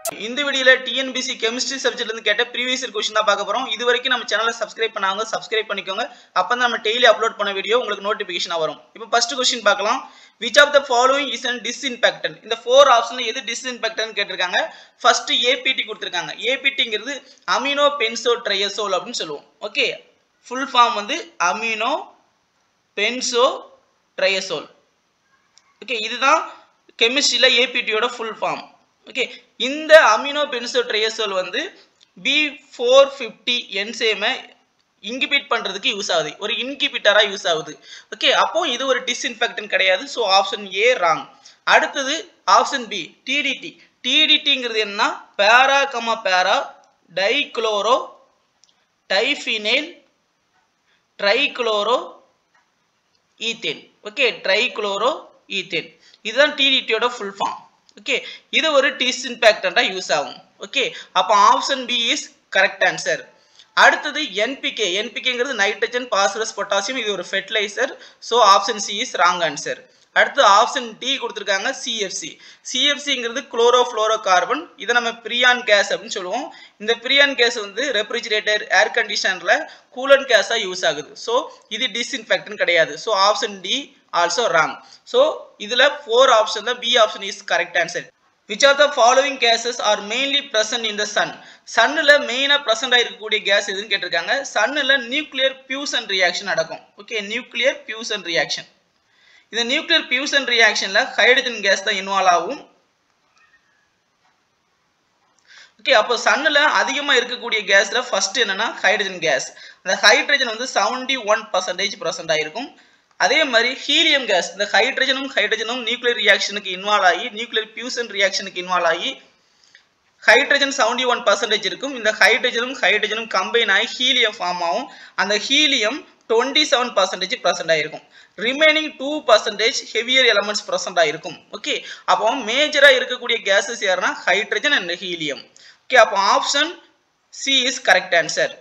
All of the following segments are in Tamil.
இந்த வீடியோல TNPSC கெமிஸ்ட்ரி சப்ஜெக்ட்ல இருந்து கேட்ட ப்ரீவியஸ் இயர் क्वेश्चन தான் பார்க்க போறோம். இதுவரைக்கும் நம்ம சேனலை சப்ஸ்கிரைப் பண்ணாங்க சப்ஸ்கிரைப் பண்ணிக்கோங்க. அப்பதான் நம்ம டெய்லி அப்லோட் பண்ண வீடியோ உங்களுக்கு நோட்டிபிகேஷனா வரும். இப்போ ஃபர்ஸ்ட் क्वेश्चन பார்க்கலாம். Which of the following is a disinfectant? இந்த 4 ஆப்ஷன்ல எது disinfectant கேட்டிருக்காங்க. ஃபர்ஸ்ட் APT கொடுத்திருக்காங்க. APTங்கிறது அமினோ பென்சோ ட்ரையசோல் அப்படினு சொல்லுவோம். ஓகே. ஃபுல் ஃபார்ம் வந்து அமினோ பென்சோ ட்ரையசோல். ஓகே, இதுதான் கெமிஸ்ட்ரியில APT யோட ஃபுல் ஃபார்ம். ஓகே, இந்த அமினோ பென்சோ ட்ரையசோல் வந்து B450 என்சைமை இன்கிபிட் பண்றதுக்கு யூஸ் ஆகுது, ஒரு இன்கிபிட்டரா யூஸ் ஆகுது. ஓகே, அப்போ இது ஒரு டிஸ்இன்ஃபெக்டன்ட் கிடையாது. So option A wrong. அடுத்தது ஆப்ஷன் பி TDT. TDTங்கிறது என்ன? Para comma para dichloro diphenyl trichloro ethane. Okay, trichloro ethane. இதுதான் TDT யோட ஃபுல் ஃபார்ம். ஓகே, இது ஒரு டிஸ்இன்ஃபெக்டன்ட்டா யூஸ் ஆகும். ஓகே, அப்போ option B is correct answer. அடுத்தது NPK. NPKங்கிறது நைட்ரஜன் பாஸ்பரஸ் பொட்டாசியம், இது ஒரு fertiliser. So option C is wrong answer. அடுத்து ஆப்ஷன் டி கொடுத்துருக்காங்க CFC. CFCங்கிறது குளோரோஃப்ளோரோ கார்பன். இதை நம்ம பிரியான் கேஸ் அப்படின்னு சொல்லுவோம். இந்த பிரியான் கேஸ் வந்து ரெஃப்ரிஜிரேட்டர் ஏர் கண்டிஷனர்ல கூலன் கேஸா யூஸ் ஆகுது. ஸோ இது டிஸ்இன்ஃபெக்டன்ட் கிடையாது. So option D also wrong. So இதுல 4 ஆப்ஷன்ல B option is correct answer. Which of the following gases are mainly present in the sun? சன்னுல மெயினா பிரசன்ட் ஆயிருக்கக்கூடிய கேஸ் எதுன்னு கேட்டிருக்காங்க. சன்னுல நியூக்ளியர் ஃபியூஷன் ரியாக்ஷன் நடக்கும். Okay, nuclear fusion reaction. இந்த நியூக்ளியர் ஃபியூஷன் ரியாக்ஷன்ல ஹைட்ரஜன் கேஸ் தான் இன்வால்வ் ஆகும். ஓகே, அப்போ சன்னுல அதிகமா இருக்கக்கூடிய கேஸ்ல ஃபர்ஸ்ட் என்னன்னா ஹைட்ரஜன் கேஸ். அந்த ஹைட்ரஜன் வந்து 71% பிரசன்ட் ஆயிருக்கும். அதே மாதிரி ஹீலியம் கேஸ், இந்த ஹைட்ரஜனும் நியூக்ளியர் ரியாக்ஷனுக்கு இன்வால்வ் ஆகி நியூக்ளியர் ஃபியூஷன் ரியாக்ஷனுக்கு இன்வால்வ் ஆகி ஹைட்ரஜன் 71% இருக்கும். இந்த ஹைட்ரஜனும் கம்பைன் ஆகி ஹீலியம் ஃபார்ம் ஆகும். அந்த ஹீலியம் 27% பிரசன்ட் ஆயிருக்கும். ரிமைனிங் 2% ஹெவியர் எலமெண்ட்ஸ் பிரசன்ட் ஆயிருக்கும். ஓகே, அப்போ மேஜரா இருக்கக்கூடிய கேஸஸ் யாருன்னா ஹைட்ரஜன் அண்ட் ஹீலியம். ஓகே, அப்போ option C is correct answer.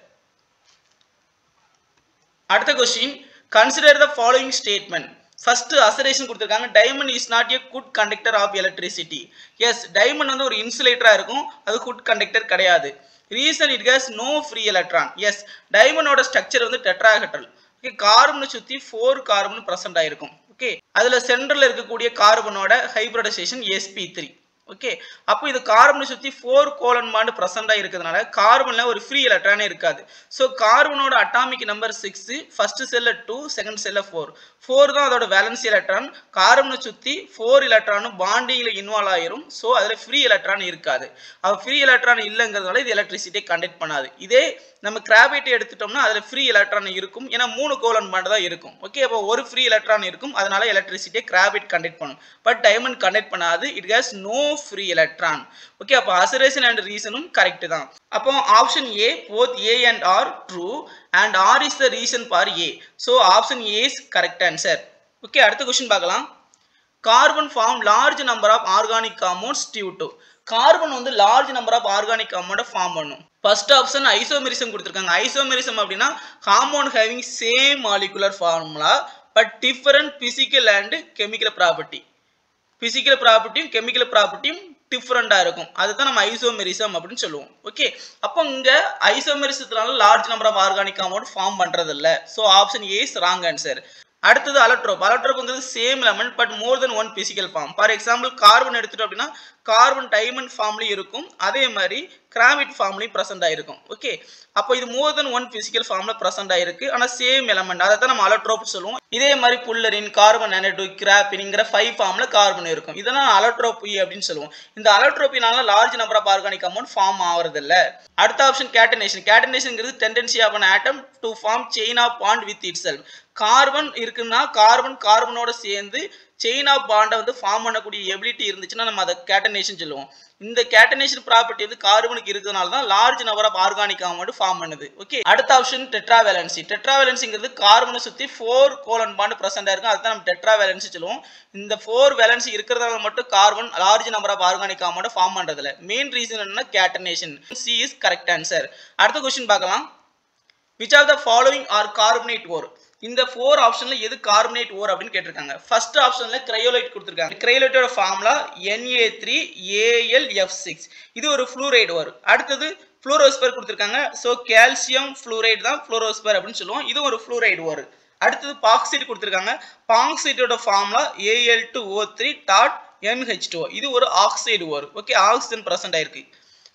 அடுத்த question, consider the following statement. First assertion கொடுத்திருக்காங்க, diamond is not a good conductor of electricity. Yes, diamond வந்து ஒரு இன்சுலேட்டரா இருக்கும், அது good conductor கிடையாது. Reason, it has no free electron. Yes, diamond ஓட ஸ்ட்ரக்சர் வந்து டெட்ராஹெட்ரல். ஓகே, கார்பனை சுத்தி 4 கார்பன் பிரசன்ட் ஆயிருக்கும். ஓகே, அதுல சென்டர்ல இருக்கக்கூடிய கார்பனோட ஹைபிரிடைசேஷன் sp3. ஓகே, அப்போ இது கார்பனை சுத்தி 4 கோலன் பாண்ட் பிரசன்டா இருக்கிறதுனால கார்பன்ல ஒரு ஃப்ரீ எலக்ட்ரானே இருக்காது. ஸோ கார்பனோட அட்டாமிக் நம்பர் 6, ஃபர்ஸ்ட் செல்ல 2, செகண்ட் செல்ல 4 தான் அதோட வேலன்சி எலக்ட்ரான். கார்பனை சுத்தி 4 எலக்ட்ரானும் பாண்டிங்ல இன்வால்வ் ஆயிரும். ஸோ அதுல ஃப்ரீ எலக்ட்ரான் இருக்காது. அது ஃப்ரீ எலக்ட்ரான் இல்லைங்கிறதுனால இது எலக்ட்ரிசிட்டியை கண்டக்ட் பண்ணாது. இதே நம்ம கிராபைட்டை எடுத்துட்டோம்னா அதுல ஃப்ரீ எலக்ட்ரான் இருக்கும். ஏன்னா 3 கோலன் பாண்ட் தான் இருக்கும். ஓகே, அப்போ ஒரு ஃப்ரீ எலக்ட்ரான் இருக்கும், அதனால எலக்ட்ரிசிட்டியை கிராபைட் கண்டக்ட் பண்ணும். பட் டைமண்ட் கண்டக்ட் பண்ணாது. It has no free electron. Okay, அப்ப assertion and reasonum கரெக்ட் தான். அப்போ option A both A and R true and R is the reason for A. So option A is correct answer. Okay, அடுத்த क्वेश्चन பார்க்கலாம். Carbon form large number of organic compounds due to. Carbon வந்து large number of organic compound form பண்ணும். ஃபர்ஸ்ட் ஆப்ஷன் ஐசோமெரிசம் கொடுத்திருக்காங்க. ஐசோமெரிசம் அப்படின்னா compound having same molecular formula but different physical and chemical property. Physical ப்ராப்பர்ட்டியும் கெமிக்கல் ப்ராப்பர்ட்டியும் டிஃபரெண்டா இருக்கும். அதுதான் நம்ம ஐசோமெரிசம் அப்படின்னு சொல்லுவோம். ஓகே, அப்போ இங்க ஐசோமெரிசத்தினால large number of organic compound form பண்றது இல்ல. So option A is wrong answer. அடுத்தது அலட்ரோப். அலட்ரோப்ங்கிறது same element but more than one physical form. For example carbon எடுத்துட்டோம் அப்படின்னா கார்பன் டைமண்ட் ஃபார்ம்லயும் இருக்கும், அதே மாதிரி கிராவிட் ஃபார்ம்லயும் பிரசன்ட் ஆயிருக்கும். ஓகே, அப்போ இது மோர் தென் ஒன் பிசிக்கல் ஃபார்ம்ல பிரசன்ட் ஆயிருக்கு, ஆனா சேம் எலமெண்ட், அதை தான் நம்ம அலட்ரோப் சொல்லுவோம். இதே மாதிரி புல்லரின், கார்பன் நானோடு, கிராபின்ங்கிற 5 ஃபார்ம்ல கார்பன் இருக்கும். இதெல்லாம் அலட்ரோபி அப்படின்னு சொல்லுவோம். இந்த அலட்ரோபினால large number of organic compound form ஆகிறது இல்ல. அடுத்த ஆப்ஷன் கேட்டனேஷன். கேட்டனேஷன்ங்கிறது tendency of an atom to form chain of bond with itself. Carbon இருக்குன்னா கார்பனோட சேர்ந்து செயின் ஆஃப் பாண்டை வந்து ஃபார்ம் பண்ணக்கூடிய எபிலிட்டி இருந்துச்சுன்னா நம்ம அதை கேட்டனேஷன் சொல்லுவோம். இந்த கேட்டனேஷன் ப்ராப்பர்ட்டி வந்து கார்பனுக்கு இருக்கிறதுனால தான் large number of organic compound form பண்ணுது. ஓகே, அடுத்த ஆப்ஷன் டெட்ராவேலன்சி. டெட்ராவேலன்சிங்கிறது கார்பனை சுத்தி 4 கோலன் பாண்ட் பிரசன்டா இருக்கும், அதுதான் நம்ம டெட்ராவேலன்சி சொல்லுவோம். இந்த 4 வேலன்சி இருக்கிறதுனால மட்டும் carbon large number of organic compound form பண்றதுல மெயின் ரீசன் என்னன்னா catenation. C is correct answer. அடுத்த क्वेश्चन பார்க்கலாம். Which of the following are carbonate ore? இந்த 4 ஆப்ஷன்ல எது கார்பனேட் ஓர் அப்படின்னு கேட்டிருக்காங்க. ஃபர்ஸ்ட் ஆப்ஷன்ல கிரையோலைட் கொடுத்திருக்காங்க. கிரையோலைட்டோட ஃபார்முலா Na3Al(F6). இது ஒரு ஃப்ளூரைடு ஓர். அடுத்தது ஃப்ளூரோஸ்பர் கொடுத்திருக்காங்க. சோ கால்சியம் ஃப்ளூரைடு தான் ஃப்ளூரோஸ்பர் அப்படின்னு சொல்லுவோம். இது ஒரு ஃப்ளூரைடு ஓர். அடுத்தது பாக்சைட் கொடுத்திருக்காங்க. பாக்சைட்டோட ஃபார்முலா Al2O3.NH2. இது ஒரு oxide ore. Okay, oxygen present ஆயிருக்கு.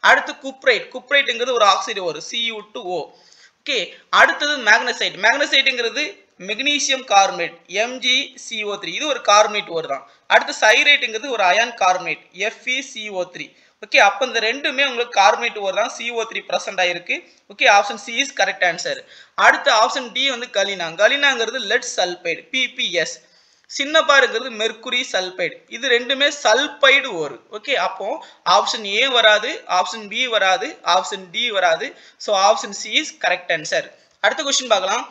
அடுத்து குப்ரைட். குப்ரைட்ங்கிறது ஒரு ஆக்சைடு ஓர், Cu2O. ஓகே, அடுத்தது மேக்னசைட். மேக்னசைட்ங்கிறது மெக்னீசியம் கார்பனேட், MgCO3. இது ஒரு கார்பனேட் ஓர் தான். அடுத்து சைரைட்ங்கிறது ஒரு அயான் கார்பனேட், FeCO3. ஓகே, அப்ப இந்த ரெண்டுமே உங்களுக்கு கார்பனேட் ஓர் தான், CO3 பிரசன்ட் ஆயிருக்கு. Okay, option C is correct answer. அடுத்து ஆப்ஷன் டி வந்து கலினா. கலினாங்கிறது லெட் சல்பைடு, PPS. சின்னப்பாருங்கிறது மெர்குரி சல்பைடு. இது ரெண்டுமே சல்பைடு ஓர். ஓகே, அப்போ ஆப்ஷன் ஏ வராது, ஆப்ஷன் பி வராது, ஆப்ஷன் டி வராது. So option C is correct answer. அடுத்த கொஸ்டின் பார்க்கலாம்.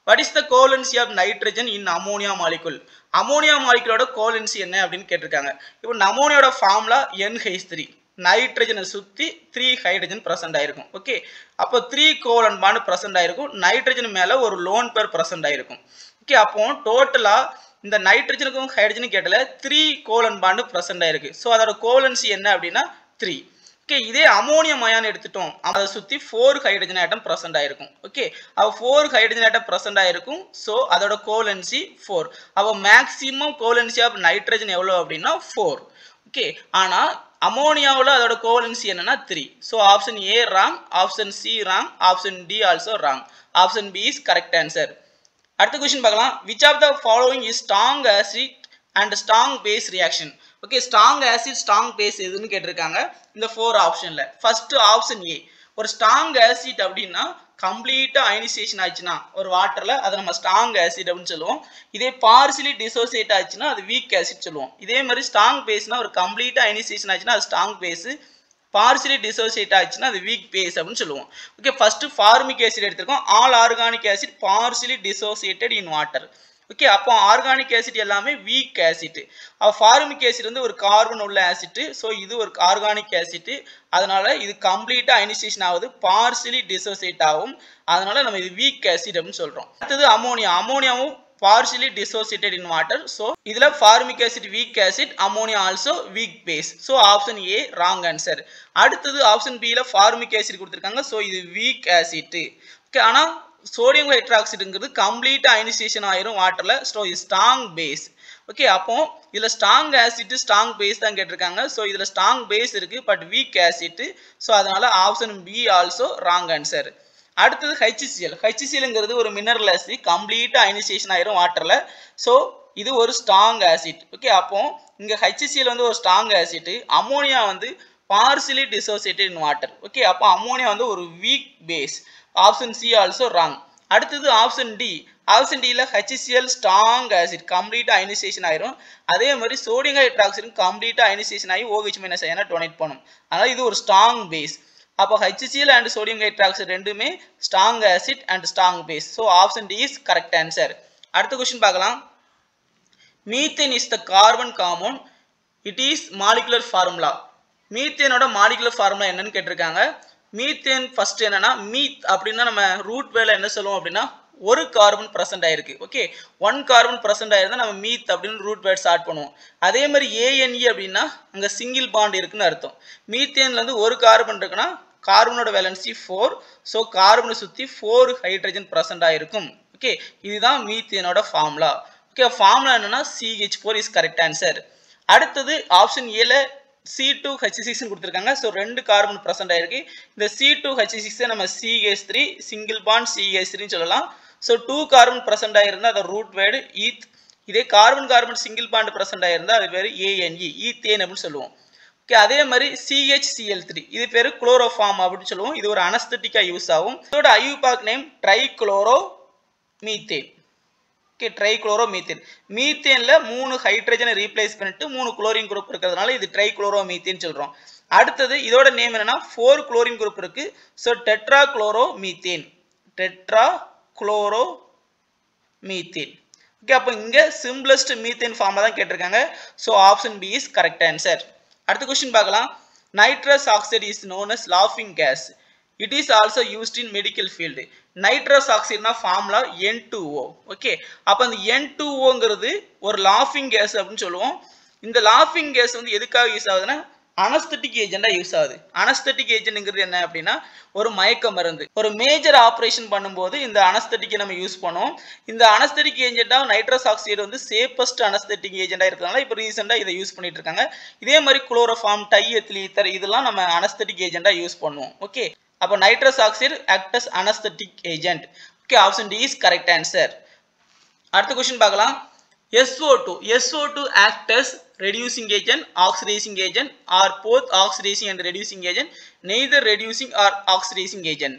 What is the covalency of nitrogen in ammonia molecule? Ammonia மாலிகுலோட கோவலன்சி என்ன அப்படின்னு கேட்டிருக்காங்க. இப்போ அமோனியாவோட ஃபார்முலா NH3. நைட்ரஜனை சுத்தி 3 ஹைட்ரஜன் பிரசன்ட் ஆயிருக்கும். ஓகே, அப்போ 3 கோவலன் பாண்ட் பிரசன்ட் ஆயிருக்கும். நைட்ரஜன் மேல ஒரு லோன் பேர் பிரசன்ட் ஆயிருக்கும். ஓகே, அப்போ டோட்டலா இந்த நைட்ரஜனுக்கும் ஹைட்ரஜனுக்கும் கேட்டல 3 கோவலன் பாண்ட் பிரசன்ட் ஆயிருக்கு. ஸோ அதோட கோவலன்சி என்ன அப்படின்னா 3. ஓகே, இதே அமோனியம் அயான் எடுத்துட்டோம், அதை சுத்தி 4 ஹைட்ரஜன் ஆட்டம் பிரசன்ட் ஆயிருக்கும். ஓகே, அப்போ 4 ஹைட்ரஜன் ஆட்டம் பிரசன்ட் ஆயிருக்கும். ஸோ அதோட கோவலன்சி 4. அப்போ மேக்ஸிமம் கோவலன்சி ஆஃப் நைட்ரஜன் எவ்வளோ அப்படின்னா 4. ஓகே, ஆனா அமோனியாவில் அதோட கோவலன்சி என்னன்னா 3. So option A wrong, option C wrong, option D also wrong. Option B is correct answer. அடுத்த क्वेश्चन பார்க்கலாம். which of the following is strong acid and strong base reaction? Okay, strong acid strong base எதுன்னு கேட்டிருக்காங்க இந்த 4 ஆப்ஷன்ல. First option A. ஒரு strong acid அப்படின்னா கம்ப்ளீட்டா அயனைசேஷன் ஆச்சுன்னா ஒரு வாட்டர்ல அதை நம்ம strong acid அப்படின்னு சொல்லுவோம். இதே பார்சியலி டிசோசியேட் ஆச்சுன்னா அது weak acid சொல்லுவோம். இதே மாதிரி strong baseனா ஒரு கம்ப்ளீட்டா அயனைசேஷன் ஆச்சுன்னா அது strong base, பார்சியலி டிசோசியேட் ஆச்சுன்னா அது வீக் பேஸ் அப்படின்னு சொல்லுவோம். ஓகே, ஃபர்ஸ்ட் ஃபார்மிக் ஆசிட் எடுத்துருக்கோம். All organic acid partially dissociated in water. Okay, அப்போ ஆர்கானிக் ஆசிட் எல்லாமே வீக் ஆசிட். அப்போ ஃபார்மிக் ஆசிட் வந்து ஒரு கார்பன் உள்ள ஆசிட். ஸோ இது ஒரு ஆர்கானிக் ஆசிட். அதனால இது கம்ப்ளீட்டா அயனைசேஷன் ஆகுது, பார்சியலி டிசோசியேட் ஆகும். அதனால நம்ம இது வீக் ஆசிட் அப்படின்னு சொல்றோம். அடுத்தது ammonia. அமோனியாவும் partially dissociated in water. So இதுல formic acid weak acid, ammonia also weak base. So option A wrong answer. அடுத்தது option B ல formic acid கொடுத்திருக்காங்க. So இது weak acid. Okay, ஆனா sodium hydroxide complete ionization ஆயிரும் வாட்டர்ல. So இது strong base. Okay, அப்போ இதுல strong acid strong base தான் கேட்டிருக்காங்க. So இதுல strong base இருக்கு but weak acid. So அதனால option B also wrong answer. அடுத்தது HCl. HClங்கிறது ஒரு மினரல் ஆசிட், கம்ப்ளீட்டா அயனைசேஷன் ஆயிரும் வாட்டர்ல. சோ இது ஒரு ஸ்ட்ராங் ஆசிட். ஓகே, அப்போ இங்க HCl வந்து ஒரு ஸ்ட்ராங் ஆசிட், அமோனியா வந்து partially dissociated in water. Okay, அப்போ அமோனியா வந்து ஒரு weak base. Option C also wrong. அடுத்தது ஆப்ஷன் டி. ஆப்ஷன் டில HCl ஸ்ட்ராங் ஆசிட், கம்ப்ளீட்டா அயனைசேஷன் ஆயிரும். அதே மாதிரி சோடியம் ஹைட்ராக்சைடு கம்ப்ளீட்டா அயனைசேஷன் ஆகி OH- அயனை டொனேட் பண்ணும். அதனால இது ஒரு ஸ்ட்ராங் பேஸ். அப்போ HCl and sodium hydroxide ரெண்டுமே strong acid and strong base. So option D is correct answer. அடுத்த question பார்க்கலாம். Methane is the carbon compound. It is molecular formula. Methane ஓட molecular formula என்னன்னு கேட்டிருக்காங்க. Methane first என்னன்னா மீத் அப்படின்னா நம்ம ரூட் வேல என்ன சொல்லுவோம் அப்படின்னா ஒரு கார்பன் பிரசன்ட் ஆயிருக்கு. ஓகே, 1 கார்பன் பிரசன்ட் ஆயிருந்தா நம்ம மீத் அப்படின்னு ரூட் வேர்ட் ஸ்டார்ட் பண்ணுவோம். அதே மாதிரி ANE அப்படின்னா அங்க சிங்கிள் பாண்ட் இருக்குன்னு அர்த்தம். மீத்தேன்ல இருந்து ஒரு கார்பன் இருக்குன்னா கார்பனோட வேலன்சி 4. ஸோ கார்பனை சுற்றி 4 ஹைட்ரஜன் ப்ரெசென்ட் ஆயிருக்கும். ஓகே, இதுதான் மீத்தேனோட ஃபார்முலா. ஓகே, ஃபார்முலா என்னன்னா CH4 இஸ் கரெக்ட் ஆன்சர். அடுத்தது ஆப்ஷன் ஏல C2H6 கொடுத்துருக்காங்க. ஸோ 2 கார்பன் ப்ரெசென்ட் ஆயிருக்கு. இந்த C2H6 நம்ம CH3 சிங்கிள் பாண்ட் CH3 சொல்லலாம். ஸோ 2 கார்பன் ப்ரெசென்ட் ஆயிருந்தா அது ரூட் வேர்டு ஈத். இதே carbon carbon single bond present ஆயிருந்தா அது பேர் ANE, ஈத்தேன் அப்படின்னு சொல்லுவோம். அதே மாதிரி CHCl3 இது பேரு குளோரோஃபார்ம் அப்படின்னு சொல்லுவோம். இது ஒரு அனஸ்தட்டிக்கா யூஸ் ஆகும். இதோட IUPAC name trichloro methane. Okay, trichloro methane. மீத்தேன்ல 3 ஹைட்ரஜனை ரீப்ளேஸ் பண்ணிட்டு 3 குளோரின் குரூப் இருக்கிறதுனால இது ட்ரைகுளோரோ மீத்தேன் சொல்றோம். அடுத்தது இதோட நேம் என்னன்னா 4 குளோரின் குரூப் இருக்கு. So tetrachloro methane. Tetrachloro methane. Okay, அப்போ இங்க சிம்பிளஸ்ட் மீத்தேன் ஃபார்ம்ல தான் கேட்டிருக்காங்க. So option B is correct answer. அடுத்த क्वेश्चन பார்க்கலாம். Nitrous oxide is known as laughing gas. It is also used in medical field. Nitrous oxide na formula N2O. Okay, அப்ப அந்த N2Oங்கிறது ஒரு லாஃபிங் கேஸ் அப்படினு சொல்லுவோம். இந்த லாஃபிங் கேஸ் வந்து எதுக்காக யூஸ் ஆகுதுன்னா அனஸ்தெட்டிக் ஏஜெண்டா யூஸ் ஆகுது. அனஸ்தெட்டிக் ஏஜென்ட்ங்கிறது என்ன அப்படின்னா ஒரு மயக்க மருந்து. ஒரு மேஜர் ஆபரேஷன் பண்ணும்போது இந்த அனஸ்தெட்டிக்கை நம்ம யூஸ் பண்ணுவோம். இந்த அனஸ்தெட்டிக் ஏஜெண்டா நைட்ரஸ் ஆக்சைடு வந்து சேஃபஸ்ட் அனஸ்தெட்டிக் ஏஜெண்டா இருக்கிறதுனால இப்போ ரீசெண்டா இதை யூஸ் பண்ணிட்டு இருக்காங்க. இதே மாதிரி குளோரோஃபார்ம், டைஎத்தில் ஈத்தர் இதெல்லாம் நம்ம அனஸ்தெட்டிக் ஏஜெண்டா யூஸ் பண்ணுவோம். ஓகே, அப்போ nitrous oxide act as anaesthetic agent. Okay, option D is correct answer. அடுத்த क्वेश्चन பார்க்கலாம். SO2 act as reducing agent, oxidizing agent, or both oxidizing and reducing agent, neither reducing or oxidizing agent.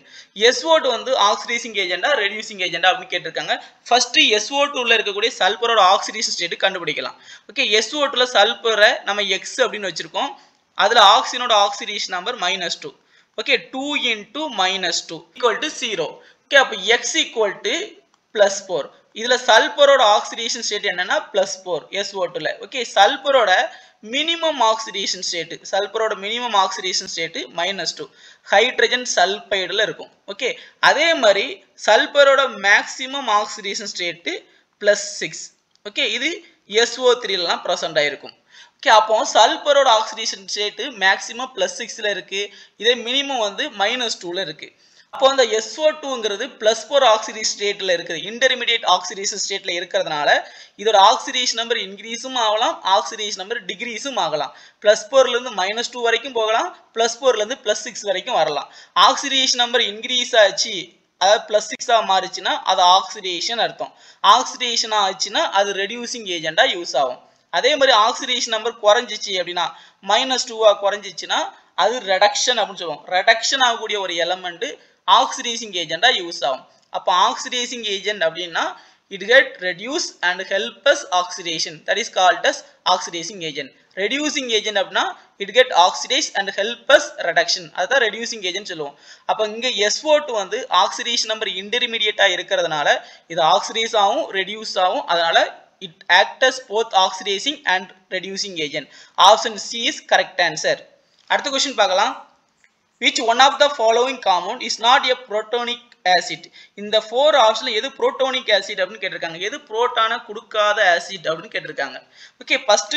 SO2 வந்து oxidizing agent ஆ reducing agent ஆ அப்படின்னு கேட்டிருக்காங்க. ஃபர்ஸ்ட் SO2 ல இருக்கக்கூடிய சல்பரோட ஆக்சிடேஷன் ஸ்டேட் கண்டுபிடிக்கலாம். ஓகே, SO2 ல சல்பரை நம்ம X அப்படின்னு வச்சிருக்கோம். அதுல ஆக்சிஜனோட oxidation number -2. Okay, 2 into -2 equal to 0. Okay, அப்ப X equal to +4. இதுல சல்பரோட ஆக்சிடேஷன் ஸ்டேட் என்னன்னா +4 SO2 ல. ஓகே, சல்பரோட மினிமம் ஆக்சிடேஷன் ஸ்டேட் -2 ஹைட்ரஜன் சல்பைடுல இருக்கும். ஓகே, அதே மாதிரி சல்பரோட மேக்ஸிமம் ஆக்சிடேஷன் ஸ்டேட் +6. ஓகே, இது SO3 லாம் பிரசன்ட் ஆயிருக்கும். ஓகே, அப்போ சல்பரோட ஆக்சிடேஷன் ஸ்டேட் மேக்ஸிமம் +6ல இருக்கு, இதே மினிமம் வந்து -2ல இருக்கு. அப்போ அந்த SO2ங்கிறது +4 ஆக்சிடேஷன் ஸ்டேட்ல இருக்குது, இன்டர்மீடியேட் ஆக்சிடேஷன் ஸ்டேட்ல இருக்கிறதுனால இதோட ஆக்சிடேஷன் நம்பர் இன்க்ரீஸும் ஆகலாம், ஆக்சிடேஷன் நம்பர் டிக்ரீஸும் ஆகலாம். +4ல இருந்து -2 வரைக்கும் போகலாம், +4ல இருந்து +6 வரைக்கும் வரலாம். ஆக்சிடேஷன் நம்பர் இன்க்ரீஸ் ஆச்சு, அதாவது +6 மாறிச்சுன்னா அது ஆக்சிடேஷன் அர்த்தம். ஆக்சிடேஷன் ஆச்சுன்னா அது ரெடியூசிங் ஏஜெண்டா யூஸ் ஆகும். அதே மாதிரி ஆக்சிடேஷன் நம்பர் குறைஞ்சிச்சு அப்படின்னா -2 குறைஞ்சிச்சுன்னா அது ரெடக்ஷன் அப்படின்னு சொல்லுவோம். ரெடக்ஷன் ஆகக்கூடிய ஒரு எலமெண்ட் ஆக்சிடைசிங் ஏஜெண்டா யூஸ் ஆகும். அப்ப ஆக்சிடைசிங் ஏஜென்ட் அப்படின்னா it get reduce and help us oxidation, that is called as oxidizing agent. reducing agent அப்படினா it get oxidize and help us reduction, அதான் reducing agent சொல்லுவோம். அப்ப இங்க SO2 வந்து ஆக்சிடேஷன் நம்பர் இன்டர்மீடியேட்டா இருக்கிறதுனால இது ஆக்சிடைஸ் ஆகும், ரெடியூஸ் ஆகும். அதனால it act as both oxidizing and reducing agent. Option C is correct answer. அடுத்த क्वेश्चन பார்க்கலாம். Which one of the following compound is not a protonic acid? இந்த 4 ஆப்ஷன்ல எது protonic acid அப்படினு கேட்டிருக்காங்க, எது புரோட்டான கொடுக்காத ஆசிட் அப்படினு கேட்டிருக்காங்க. ஓகே, ஃபர்ஸ்ட்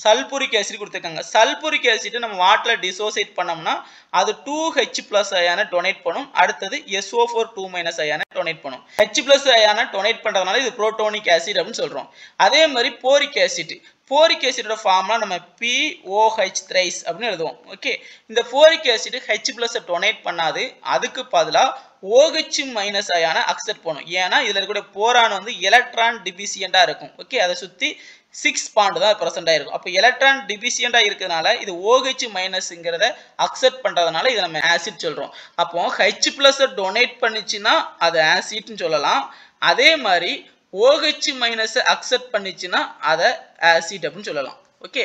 சல்பூரிக் ஆசிட் கொடுத்திருக்காங்க. சல்பூரிக் ஆசிட் நம்ம வாட்டர்ல டிசோசியேட் பண்ணோம்னா அது 2H+ அயானை டொனேட் பண்ணும். அடுத்தது SO4 2- அயானை டொனேட் பண்ணும். H+ அயானை டொனேட் பண்றதுனால இது புரோட்டோனிக் ஆசிட் அப்படினு சொல்றோம். அதே மாதிரி போரிக் ஆசிட், போரிக் ஆசிடோட ஃபார்முலா நம்ம POH thrice அப்படின்னு எழுதுவோம். ஓகே, இந்த போரிக் ஆசிட் H+ டொனேட் பண்ணாது, அதுக்கு பதிலா OH- அயானை அக்செப்ட் பண்ணும். ஏன்னா இதுல இருக்கக்கூடிய போரான் வந்து எலக்ட்ரான் டிபிசியண்டா இருக்கும். ஓகே, அதை சுத்தி 6 பாண்ட் தான் பிரசன்ட் ஆயிருக்கும். அப்ப எலக்ட்ரான் டிபிசியண்டா இருக்கிறதுனால இது OH- அக்செப்ட் பண்றதுனால இதை நம்ம ஆசிட் சொல்றோம். அப்போ H+ டொனேட் பண்ணிச்சுன்னா அது ஆசிட்னு சொல்லலாம். அதே மாதிரி OH- அக்செப்ட் பண்ணிச்சுன்னா அதை ஆசிட் அப்படின்னு சொல்லலாம். ஓகே,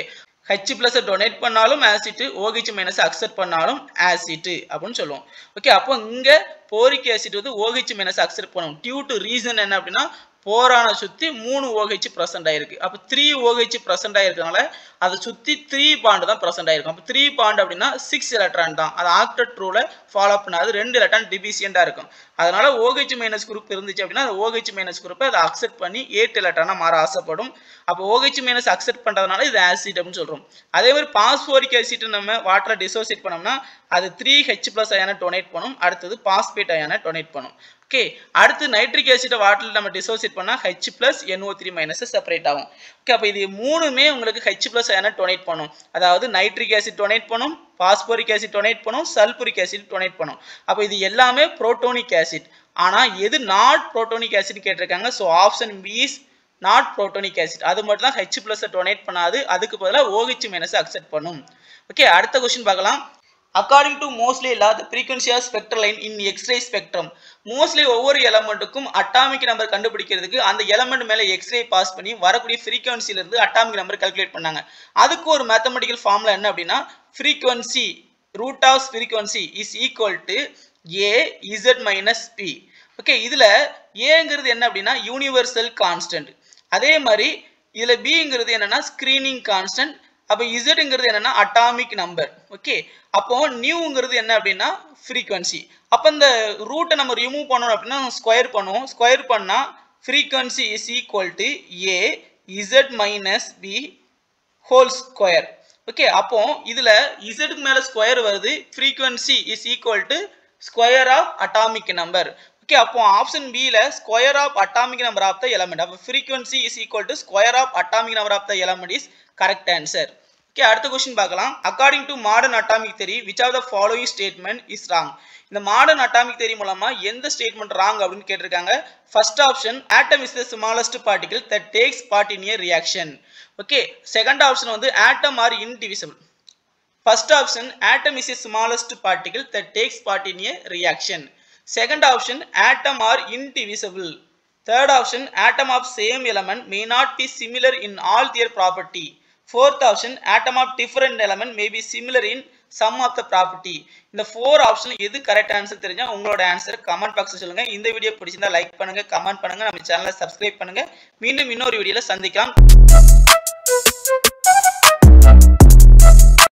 H+ டொனேட் பண்ணாலும் ஆசிட், OH- அக்செப்ட் பண்ணாலும் ஆசிட் அப்படின்னு சொல்லுவோம். ஓகே, அப்போ இங்க போரிக் ஆசிட் வந்து OH- அக்செப்ட் பண்ணும். டியூ டு ரீசன் என்ன அப்படின்னா போரானை சுத்தி 3 OH பிரசன்ட் ஆயிருக்கு. அப்ப 3 OH பிரசன்ட் ஆயிருக்கனால அதை சுத்தி 3 பாண்ட் தான் பிரசன்ட் ஆயிருக்கும். அப்ப 3 பாண்ட் அப்படின்னா 6 எலக்ட்ரான் தான். அது ஆக்டெட் ரூலை ஃபாலோ பண்ணாது, 2 எலக்ட்ரான் டிபிசியண்டா இருக்கும். அதனால OH- குரூப் இருந்துச்சு அப்படின்னா அந்த OH- குரூப்பை அதை அக்செப்ட் பண்ணி 8 எலக்ட்ரானா மாற ஆசைப்படும். அப்போ OH- அக்செப்ட் பண்றதுனால இது ஆசிட் அப்படின்னு சொல்றோம். அதே மாதிரி பாஸ்போரிக் ஆசிட் நம்ம வாட்டர்ல டிசோசியேட் பண்ணோம்னா அது 3H+ அயானை டொனேட் பண்ணும். அடுத்தது பாஸ்பேட் அயானை டொனேட் பண்ணும். ஓகே, அடுத்து நைட்ரிக் ஆசிட் வாட்டர்ல நம்ம டிசோசியேட் பண்ணா H+ NO3- செப்பரேட் ஆகும். ஓகே, அப்ப இது மூணுமே உங்களுக்கு H+ அயானை டொனேட் பண்ணும். அதாவது நைட்ரிக் ஆசிட் டொனேட் பண்ணும், பாஸ்போரிக் ஆசிட் டொனேட் பண்ணும், சல்பூரிக் ஆசிட் டொனேட் பண்ணும். அப்ப இது எல்லாமே புரோட்டோனிக் ஆசிட். ஆனா எது நாட் புரோட்டோனிக் ஆசிட் கேட்டிருக்காங்க. So option B is not protonic acid. அது மட்டும் தான் H+ டொனேட் பண்ணாது, அதுக்கு பதிலா OH- அக்செப்ட் பண்ணும். ஓகே, அடுத்த क्वेश्चन பார்க்கலாம். According to Moseley law, the frequency of spectral line in X-ray spectrum. Mostly ஒவ்வொரு எலமெண்ட்டுக்கும் அட்டாமிக் நம்பர் கண்டுபிடிக்கிறதுக்கு அந்த எலமெண்ட் மேல எக்ஸ்ரே பாஸ் பண்ணி வரக்கூடிய ஃப்ரீக்வன்சில இருந்து அட்டாமிக் நம்பர் கால்குலேட் பண்ணாங்க. அதுக்கு ஒரு மேத்தமெட்டிக்கல் ஃபார்முலா என்ன அப்படின்னா frequency root of frequency is equal to a z minus p. Okay, இதுல ஏங்கிறது என்ன அப்படின்னா யூனிவர்சல் கான்ஸ்டன்ட். அதே மாதிரி இதுல பிங்கிறது என்னன்னா ஸ்கிரீனிங் கான்ஸ்டன்ட். அப்ப zங்கிறது என்னன்னா அட்டாமிக் நம்பர். ஓகே, அப்போ நியூங்கிறது என்ன அப்படின்னா frequency. அப்ப இந்த ரூட்டை நம்ம ரிமூவ் பண்ணணும் அப்படின்னா ஸ்கொயர் பண்ணுவோம். ஸ்கொயர் பண்ணா frequency is equal to a z minus b whole square. Okay, அப்போ இதுல z க்கு மேல ஸ்கொயர் வருது, frequency is equal to square of atomic number. Okay, அப்போ ஆப்ஷன் B ல square of atomic number of the element. அப்போ frequency is equal to square of atomic number of the element is correct answer. Okay, அடுத்த क्वेश्चन பார்க்கலாம். According to modern atomic theory, which of the following statement is wrong? இந்த மாடர்ன் அட்டாமிக் தியரி மூலமா எந்த ஸ்டேட்மெண்ட் ராங் அப்படின்னு கேட்டிருக்காங்க. First option atom is the smallest particle that takes part in a reaction. Okay, second option வந்து atom are indivisible. First option atom is the smallest particle that takes part in a reaction. Second option atom are indivisible. Third option atom of same element may not be similar in all their property. Fourth option atom of different element may be similar in some of the property. இந்த 4 ஆப்ஷன் எது கரெக்ட் ஆன்சர் தெரிஞ்சா உங்களோட ஆன்சர் கமெண்ட் பாக்ஸ்ல சொல்லுங்க. இந்த வீடியோ பிடிச்சிருந்தா லைக் பண்ணுங்க, கமெண்ட் பண்ணுங்க, நம்ம சேனலை சப்ஸ்கிரைப் பண்ணுங்க. மீண்டும் இன்னொரு வீடியோல சந்திக்கலாம்.